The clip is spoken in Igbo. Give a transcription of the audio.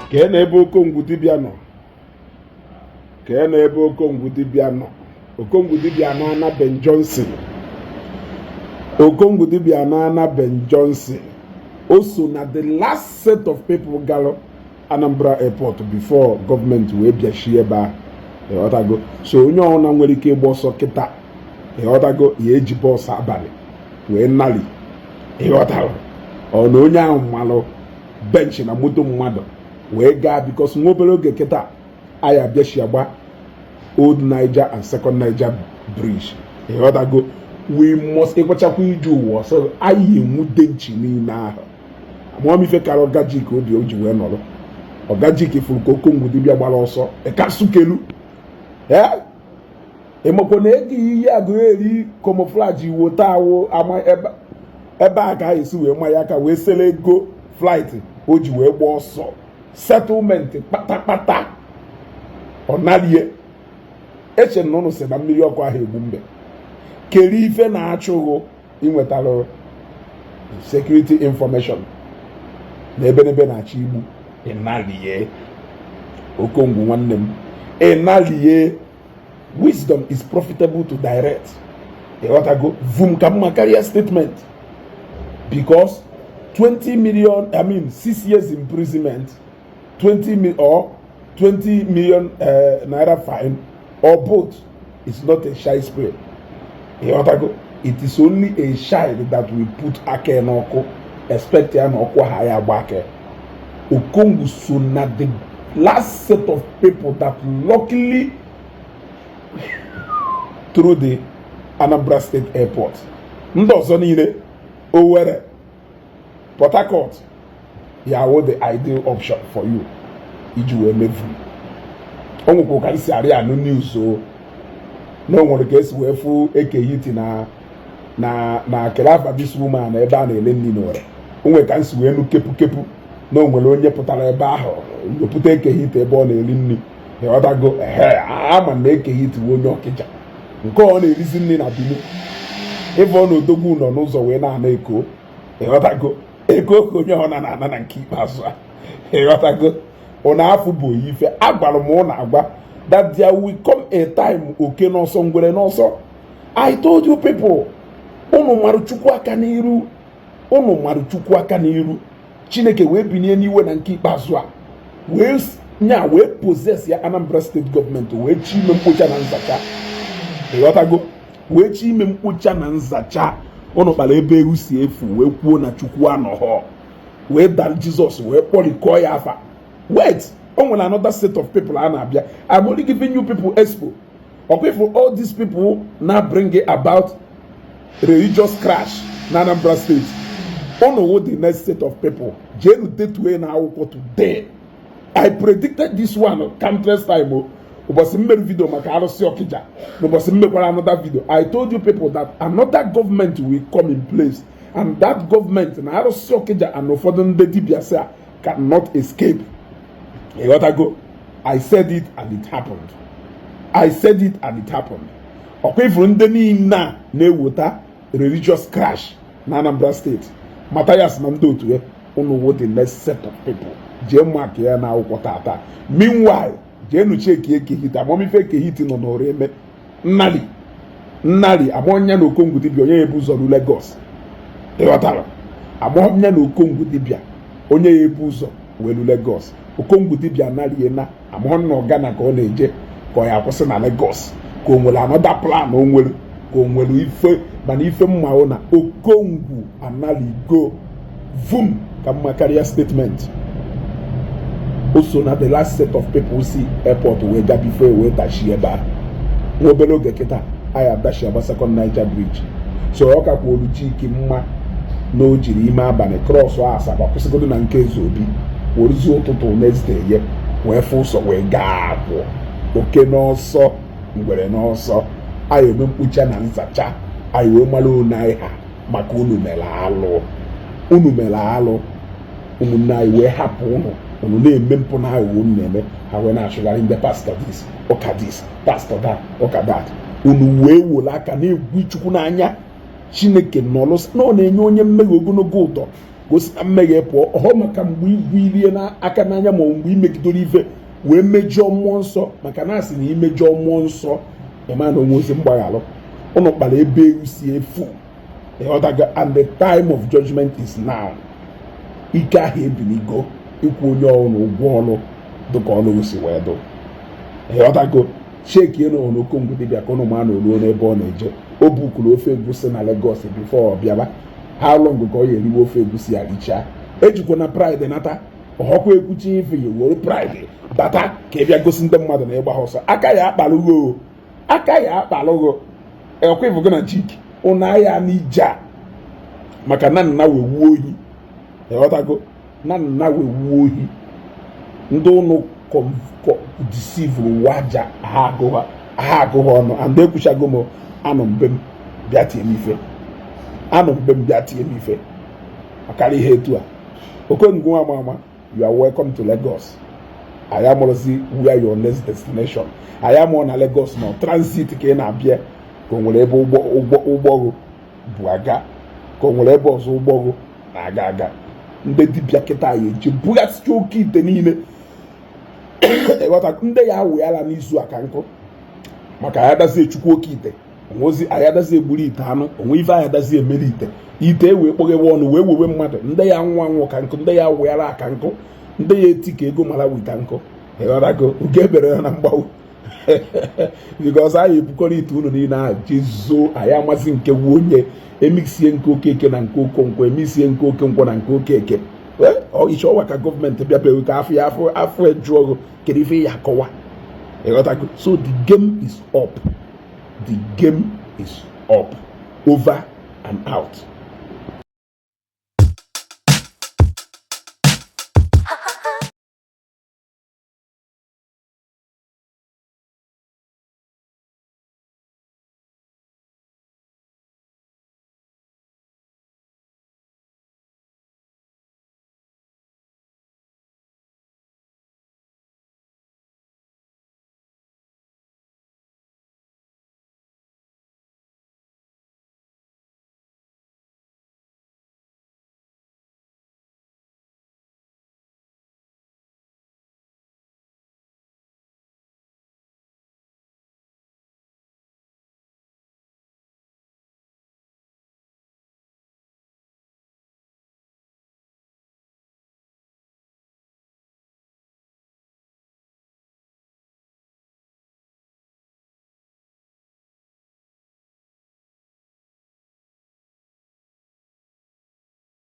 Kee na ebe Okongwu Dibia nọ. Kee na ebe Okongwu Dibia nọ. Okongwu Dibia na Ben Johnson. Okongwu Dibia na Ben Johnson. Also na the last set of people galo Anambra Airport before government we bia shie ba. Go. So onye ọ na nwere ike ịgba ọsọ kịta. Go ya eji bọs abalị wee nali. Ọ na onye ahụ malụ bench na moto mmadụ wee gaa because nwa obere oge kịta aya bịa shi agba Old Niger and Second Niger Bridge. Go. We must ịkwachakwa ije ụwa so anyị enwude nchi niile ahụ. Amụọ m ife kara Ọgajik obi o ji wee nọrọ. Ọgajik furu ka Okongwu Dibia gbara ọsọ ekasukelu. Emekwa na ego ihe agụ eri camouflage wota awụ ama ebe a ga esi wee ma ya ka wee sele ego flight o ji wee gba ọsọ settlement kpatakpata ọnalie eche na ụnụ si na mmiri ọkụ ahụ egbu mbe keri ife na-achụghụ inwetara security information na ebe na-achọ igbu ịnalie Okongwu nwanne m ịnalie. Wisdom is profitable to direct. Go vum kamma carrier statement. Because 20 million, 6 years imprisonment, 20 million naira fine, or both, is not a shy spray. Go. It is only a child that we put ake noko, expect ya noko haya bake. Okongwu Suna, the last set of people that luckily through the Anambra State Airport. Ndị ọzọ niile Owerri, Port Harcourt, yawo the ideal option for you. Iji wee mevu. O nwekwa ka isi arị anụ news o. Na o nwere ka esi wee fụ ekehiti na kelafa this woman ebe a na-ele nri n'Owerri. O nwere ka nsi wee nụ kepu na o nwere onye pụtara ebe ahụ wepụta ekehiti ebe ọ na-eli nri. Go ama na ekehiti onye Okija. Nke ọ na-erizi nri na Bini ebe ọ na odogwu nọ n'ụzọ wee na-ana Eko. Go Eko onye ọ na-ana na nke ikpeazụ a. Go ọ na-afụ bụ ife agwara m ụnụ agwa that there will come a time oke n'ọsọ ngwere n'ọsọ. I told you people ụnụ marụ Chukwu aka n'iru. Ụnụ marụ Chukwu aka n'iru. Chineke wee binye n'iwe na nke ikpeazụ a wee possess ya Anambra State Government wee chi ime mkpocha na nzacha. Go wee chi ime mkpocha na nzacha. Ụnụ kpara ebe ewu si efu wee kwuo na Chukwu anọghọ wee dal Jizọs wee kpọrikọọ ya afa. Wait, o nwere another set of people a na-abịa. I'm only giving you people expo. Okay, for all these people now bring it about religious crash na Anambra State. Ụnụ the next set of people. Jenu detuwe na akwụkwọ today. I predicted this one countless time. Ụbọchị mmeri video maka arụsị Okija. Ụbọchị mmekwara another video. I told you people that another government will come in place. And that government na arụsị Okija and ụfọdụ ndị dibịa say cannot escape. Go. I said it and it happened. I said it and it happened. Ọkwa ifuru ndị niile na-eweta religious crash na Anambra State. Matthias na ndị otu ya ụnụ the next set of people. Jee mark ya na akwụkwọ tata. Meanwhile, jee nuche ekehiti amamife ekehiti nọ n'ọrụ eme nnali amụọnya na Okongwu Dibia onye ya ebu ụzọ ru Lagos. Amụọnya na Okongwu Dibia onye ya ebu ụzọ welu Lagos. Okongwu Dibia nalie na amụọ na Ọgana ka ọ na-eje ka ọ ya akwụsị na Lagos ka o nwere another plan o nwere ka o nwere ife mana ife mma na Okongwu analigo vum ka mma karịa statement. Also na the last set of people see airport wee ga before wee dashi ebe a nwa obere oge kịta aya dashi agba Second Niger Bridge. So ọ ka kwa Oluchiki mma na o jiri ime abalị cross Asaba kwụsịgodo na nke Ezeobi weruzie ụtụtụ next day ye wee fụ ụsọ wee gaa abụọ oke n'ọsọ ngwere n'ọsọ anyị eme mkpocha na nzacha anyị wee mara one anyị ha maka unu mere alụ ụmụnne anyị wee hapụ unu na-eme mpụ na aghụghọ unu na-eme ha wee na-achụgharị ndị pastor this ụka this pastor that ụka that unu wee wole aka na-egwu Chukwu n'anya. Chineke nọlụ na ọ na-enye onye mmehie ogologo ụtọ gosi na mmeghe pụọ ọhọ maka mgbe igwu irie n'aka n'anya ma mgbe imegidere ife wee mejọọ mmụọ nsọ maka na asị na imejọọ mmụọ nsọ ịma na onwe ozi mgbaghalụ ụnụ kpara ebe ewu si efu ịghọtago and the time of judgment is now. Ike ahụ ebinigo ikwu onye ọrụ ụgwọ ọrụ dịka ọrụ si wee dụ ịghọtago cheki na Okongwu Dibia ka ụnụ ma na oluo n'ebe ọ na-eje o bukuru ofe egusi na Lagos before ọ bịaba how long ka ọ ga-eriwe ofe egusi ya richaa ejikwa na pride nata ọhọkwa ekwuchi ife ya were pride bata ka ị bịa gosi ndị mmadụ na ịgba ha ọsọ aka ya akpalụgo ọkwa ifugo na chiki ụnụ ahịa n'ije maka na nna wewu ohi ịghọtago na nna wewu ohi ndị ụnụ disivuru waja ha agụghị ọnụ and ekwuchago m anụ mbe m bịa tie m ife makara ihe etu a Okongwu ama you are welcome to Lagos. I am also where your next destination. I am on Lagos now transit ka ị na-abịa ka o nwere ebe ụgbọgụ bụ aga ka o nwere ebe ọzọ ụgbọgụ na-aga aga ndị dibịa kịta ya eji bughasịcha oke ite niile ndị ya awụyala n'izu aka nkụ maka ayadazi echukwu oke ite onwezi ayadazi egburu ite anụ onwe ife ayadazi emeri ite wee kpọghewe ọnụ wee wewe mmadụ ndị ya nwụ ka nkụ ndị ya awụyala aka nkụ ndị ya eti ka ego mara wita nkụ ịghọtago nke ebere ya na mgbanwe because anyị ebukọrọ ite unu niile ahụ jezo anyị amazi nke wu onye emisie nke okeke na nke okonkwo emisie nke oke nkwọ na nke okeke iche ọwa ka gọọmenti bịabeghị ka afọ ejuọgụ kedu ife ya akọwa ịghọtago so the game is up over and out.